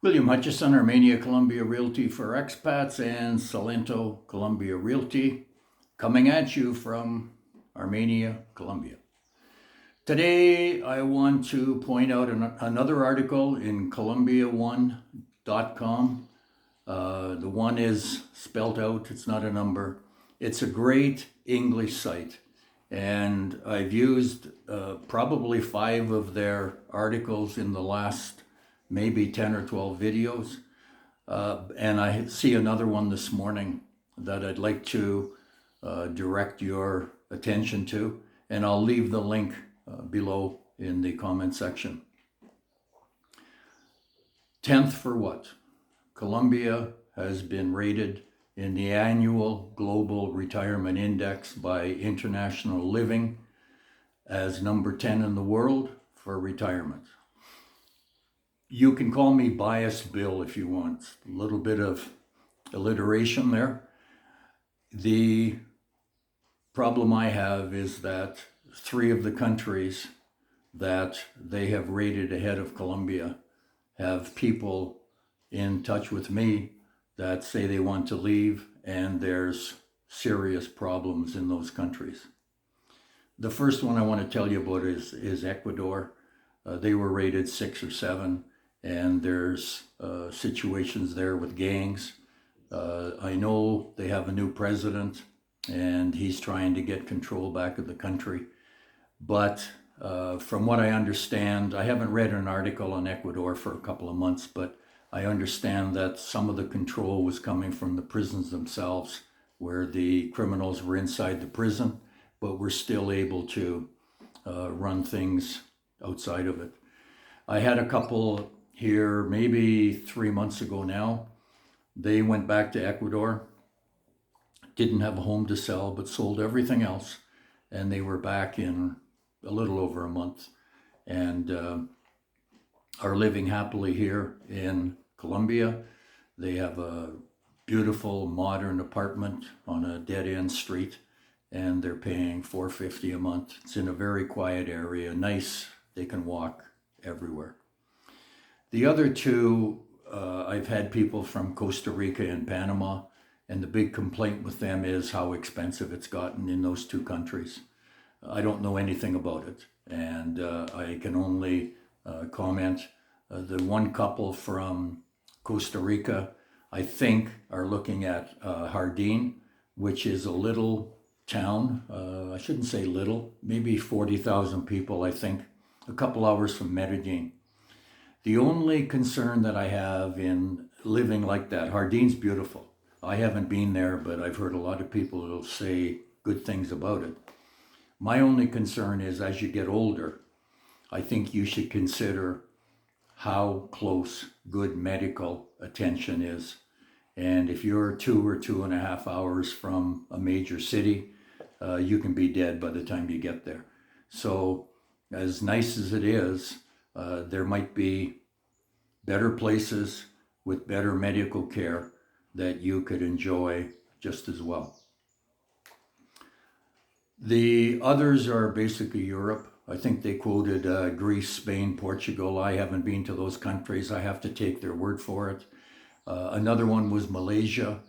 William Hutchison, Armenia Colombia Realty for Expats, and Salento Colombia Realty, coming at you from Armenia, Colombia. Today, I want to point out another article in Colombia1.com. The one is spelled out, it's not a number. It's a great English site, and I've used probably 5 of their articles in the last maybe 10 or 12 videos. And I see another one this morning that I'd like to direct your attention to, and I'll leave the link below in the comment section. 10th for what? Colombia has been rated in the annual Global Retirement Index by International Living as number 10 in the world for retirement. You can call me Biased Bill if you want. A little bit of alliteration there. The problem I have is that 3 of the countries that they have rated ahead of Colombia have people in touch with me that say they want to leave, and there's serious problems in those countries. The first one I want to tell you about is Ecuador. They were rated 6 or 7, and there's situations there with gangs. I know they have a new president, and he's trying to get control back of the country. But from what I understand, I haven't read an article on Ecuador for a couple of months, but I understand that some of the control was coming from the prisons themselves, where the criminals were inside the prison, but were still able to run things outside of it. I had a couple here maybe 3 months ago now. They went back to Ecuador, didn't have a home to sell, but sold everything else, and they were back in a little over a month, and are living happily here in Colombia. They have a beautiful modern apartment on a dead-end street, and they're paying $450 a month. It's in a very quiet area, nice, they can walk everywhere. The other 2, I've had people from Costa Rica and Panama, and the big complaint with them is how expensive it's gotten in those 2 countries. I don't know anything about it, and I can only comment. The one couple from Costa Rica, I think, are looking at Jardín, which is a little town. I shouldn't say little, maybe 40,000 people, I think, a couple hours from Medellin. The only concern that I have in living like that, Jardín's beautiful. I haven't been there, but I've heard a lot of people who'll say good things about it. My only concern is as you get older, I think you should consider how close good medical attention is. And if you're 2 or 2.5 hours from a major city, you can be dead by the time you get there. So as nice as it is, there might be better places with better medical care that you could enjoy just as well. The others are basically Europe. I think they quoted Greece, Spain, Portugal. I haven't been to those countries. I have to take their word for it. Another one was Malaysia.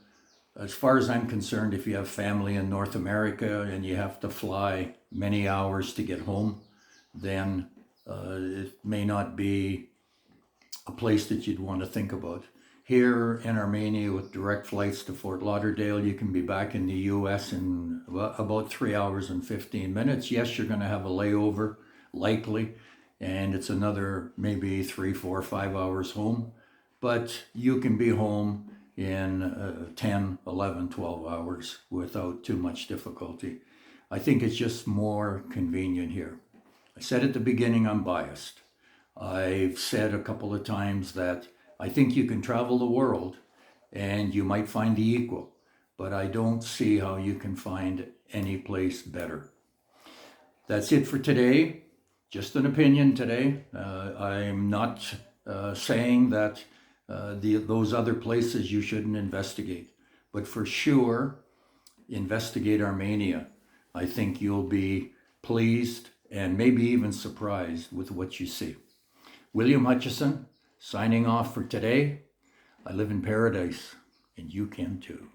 As far as I'm concerned, if you have family in North America and you have to fly many hours to get home, then it may not be a place that you'd want to think about. Here in Armenia, with direct flights to Fort Lauderdale, you can be back in the US in about 3 hours and 15 minutes. Yes, you're going to have a layover, likely, and it's another maybe 3, 4, 5 hours home. But you can be home in 10, 11, 12 hours without too much difficulty. I think it's just more convenient here. I said at the beginning I'm biased. I've said a couple of times that I think you can travel the world and you might find the equal, but I don't see how you can find any place better. That's it for today. Just an opinion today. I'm not saying that those other places you shouldn't investigate, but for sure, investigate Armenia. I think you'll be pleased and maybe even surprised with what you see. William Hutchison, Signing off for today. I live in paradise, and you can too.